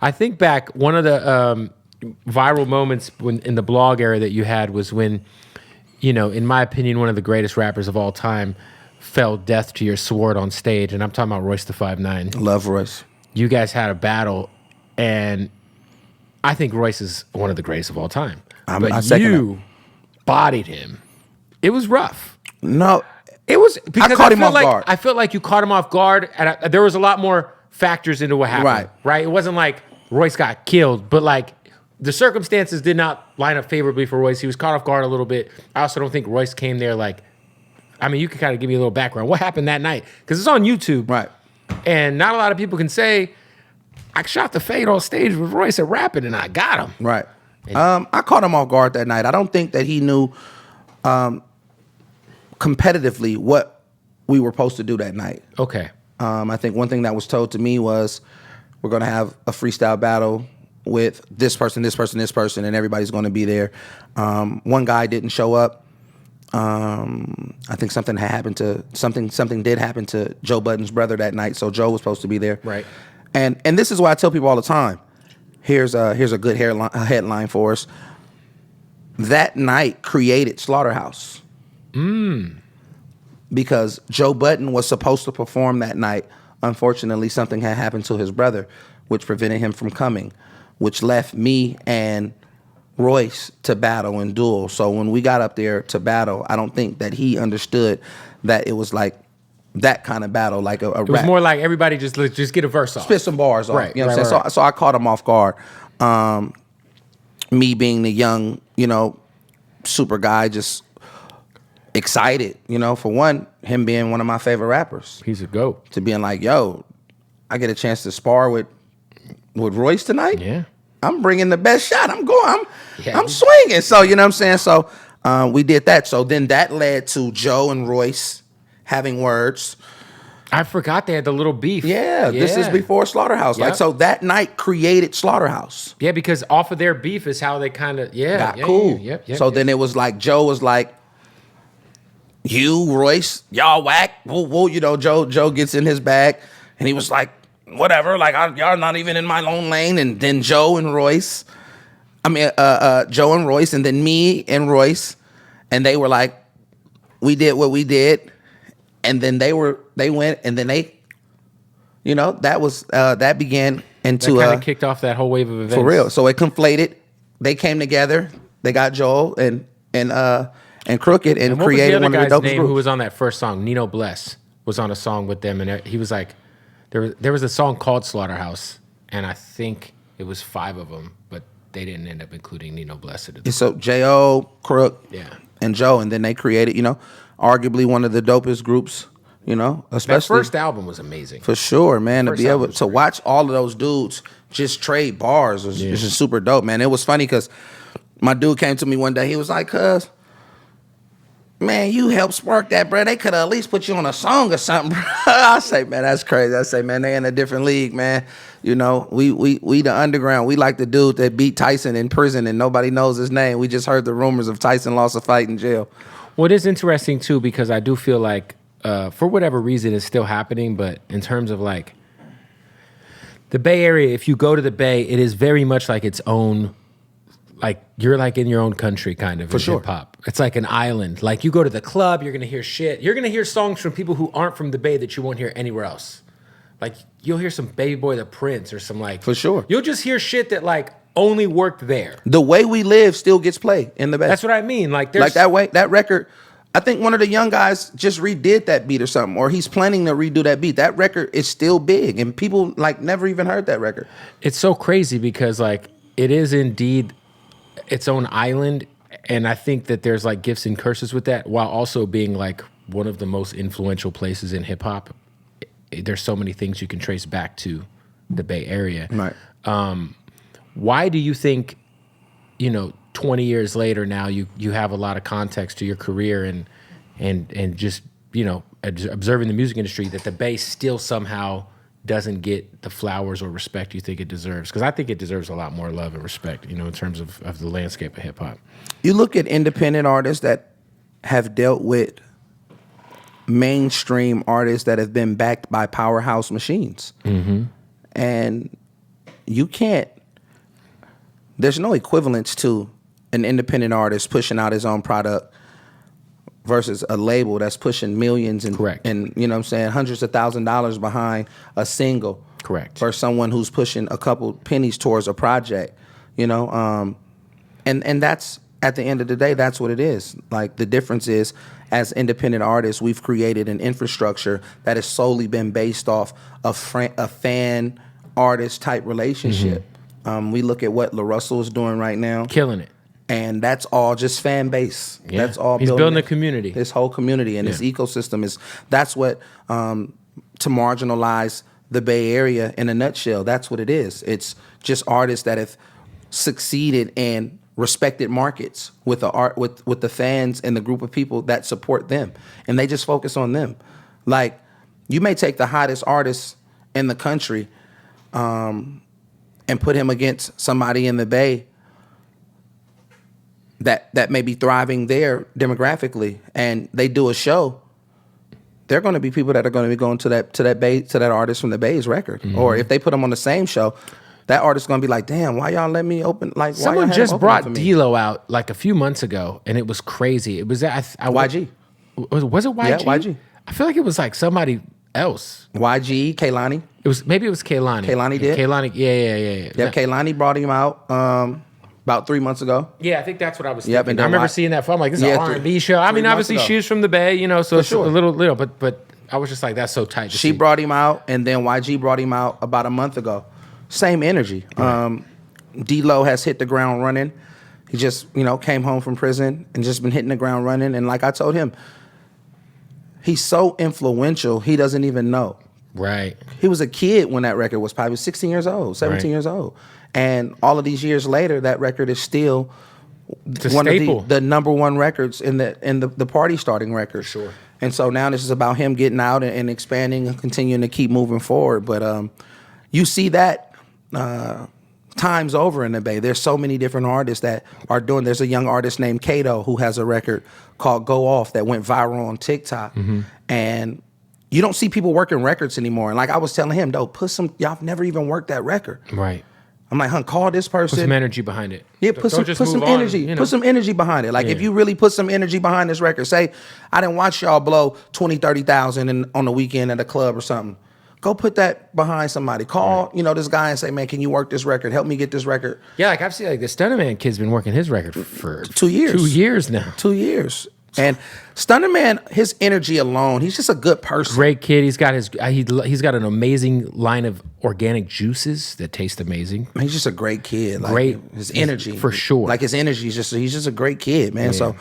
I think back, one of the viral moments in the blog era that you had was when, in my opinion, one of the greatest rappers of all time fell death to your sword on stage, and I'm talking about Royce the 5'9". Love Royce. You guys had a battle, and I think Royce is one of the greatest of all time. But you bodied him. It was rough. No, it was because I caught him off guard. I felt like you caught him off guard, and there was a lot more factors into what happened. Right? It wasn't like Royce got killed, but like the circumstances did not line up favorably for Royce. He was caught off guard a little bit. I also don't think Royce came there like. I mean, you could kind of give me a little background. What happened that night? Because it's on YouTube. Right. And not a lot of people can say, I shot the fade on stage with Royce at rapping and I got him. Right. I caught him off guard that night. I don't think that he knew competitively what we were supposed to do that night. Okay. I think one thing that was told to me was we're going to have a freestyle battle with this person, this person, this person, and everybody's going to be there. One guy didn't show up. I think something did happen to Joe Budden's brother that night, so Joe was supposed to be there. Right. And this is why I tell people all the time. Here's a good headline for us. That night created Slaughterhouse. Because Joe Budden was supposed to perform that night. Unfortunately, something had happened to his brother, which prevented him from coming, which left me and Royce to battle and duel. So when we got up there to battle, I don't think that he understood that it was like that kind of battle, like a rap. It was more like everybody just get a verse off. Spit some bars off. Right, you know what I'm saying? So I caught him off guard. Me being the young, super guy, just excited, for one, him being one of my favorite rappers. He's a GOAT. To being like, yo, I get a chance to spar with Royce tonight? Yeah. I'm bringing the best shot. I'm swinging. So, you know what I'm saying? So we did that. So then that led to Joe and Royce having words. I forgot they had the little beef. Yeah. This is before Slaughterhouse. Yep. Like, so that night created Slaughterhouse. Yeah, because off of their beef is how they kind of, got cool. Yep, so then it was like, Joe was like, you, Royce, y'all whack. Whoa, Joe gets in his bag and he was like, whatever, like y'all not even in my own lane. And then Joe and Royce, and then me and Royce, and they were like, we did what we did, and then they went, and then they, that began into that kind of kicked off that whole wave of events for real. So it conflated. They came together. They got Joel and Crooked and created one of the dopest groups. Who was on that first song? Nino Bless was on a song with them, and he was like. There was a song called Slaughterhouse, and I think it was 5 of them, but they didn't end up including Nino Blessed. So J.O., Crook, and Joe, and then they created, arguably one of the dopest groups, especially. That first album was amazing. For sure, man. To be able to watch all of those dudes just trade bars was just super dope, man. It was funny because my dude came to me one day. He was like, cuz, man, you helped spark that, bro. They could have at least put you on a song or something, bro. I say, man, that's crazy. I say, man, they in a different league, man. We the underground. We like the dude that beat Tyson in prison and nobody knows his name. We just heard the rumors of Tyson lost a fight in jail. Well, it is interesting, too, because I do feel like, for whatever reason, it's still happening, but in terms of, like, the Bay Area, if you go to the Bay, it is very much like its own. Like, you're like in your own country, kind of, in hip-hop. It's like an island. Like, you go to the club, you're going to hear shit. You're going to hear songs from people who aren't from the Bay that you won't hear anywhere else. Like, you'll hear some Baby Boy the Prince or some, like... For sure. You'll just hear shit that, like, only worked there. The Way We Live still gets played in the Bay. That's what I mean. Like, there's... Like, that record... I think one of the young guys just redid that beat or something, or he's planning to redo that beat. That record is still big, and people, like, never even heard that record. It's so crazy because, like, it is indeed... its own island, and I think that there's like gifts and curses with that, while also being like one of the most influential places in hip hop. There's so many things you can trace back to the Bay Area. Right. Why do you think, 20 years later now you have a lot of context to your career and just, observing the music industry, that the Bay still somehow doesn't get the flowers or respect you think it deserves? Because I think it deserves a lot more love and respect, in terms of the landscape of hip-hop. You look at independent artists that have dealt with mainstream artists that have been backed by powerhouse machines. Mm-hmm. And you can't. There's no equivalence to an independent artist pushing out his own product versus a label that's pushing millions and Correct. and you know what I'm saying, hundreds of $1,000s behind a single. Correct. Versus someone who's pushing a couple pennies towards a project, you know. And that's, at the end of the day, that's what it is. Like, the difference is, as independent artists, we've created an infrastructure that has solely been based off a fan artist type relationship. We look at what La Russell is doing right now, Killing it. and that's all just fan base. Yeah. That's all. He's building a community. This whole community and this ecosystem is. That's what to marginalize the Bay Area in a nutshell. That's what it is. It's just artists that have succeeded in respected markets with the art, with the fans and the group of people that support them, and they just focus on them. Like, you may take the hottest artist in the country and put him against somebody in the Bay that may be thriving there demographically, and they do a show. They're going to be people that are going to be going to that artist from the Bay's record. Or if they put them on the same show, that artist's going to be like, damn, why y'all let me open? Like, someone just brought D-Lo out like a few months ago, and it was crazy. It was YG. Was it YG? Yeah, YG. I feel like it was like somebody else. YG, Kehlani. It was Kehlani. Kehlani did? Kehlani, yeah. Yeah, Kehlani brought him out about 3 months ago. Yeah, I think that's what I was Yep, thinking. and I remember seeing that. I'm like, this is an R&B show. I mean, 3 months obviously ago. she's from the Bay, you know, so it's sure. a little, but I was just like, that's so tight. She brought him out, and then YG brought him out about a month ago. Same energy. Right. D-Lo has hit the ground running. He just, came home from prison and just been hitting the ground running. And like I told him, he's so influential, he doesn't even know. Right. He was a kid when that record was probably 16 years old, 17 years old. And all of these years later, that record is still one staple. of the number one records in the party starting records. Sure. And so now this is about him getting out and expanding and continuing to keep moving forward. But you see that times over in the Bay. There's so many different artists that are doing. There's a young artist named Kato who has a record called Go Off that went viral on TikTok. And you don't see people working records anymore. And like I was telling him, though, y'all never even worked that record. Right. I'm like, call this person. Put some energy behind it. Yeah, put some energy. Put some energy behind it. Like, if you really put some energy behind this record, say, I didn't watch y'all blow 20, 30,000 on the weekend at a club or something. Go put that behind somebody. Call, this guy and say, man, can you work this record? Help me get this record. Yeah, like I've seen, like the Stunner Man kid's been working his record for 2 years. 2 years now. 2 years. And Stunner Man, his energy alone, he's just a good person. Great kid. He's got he's got an amazing line of organic juices that taste amazing. He's just a great kid. Like, Great. His energy. For sure. Like, his energy is he's just a great kid, man. Yeah. So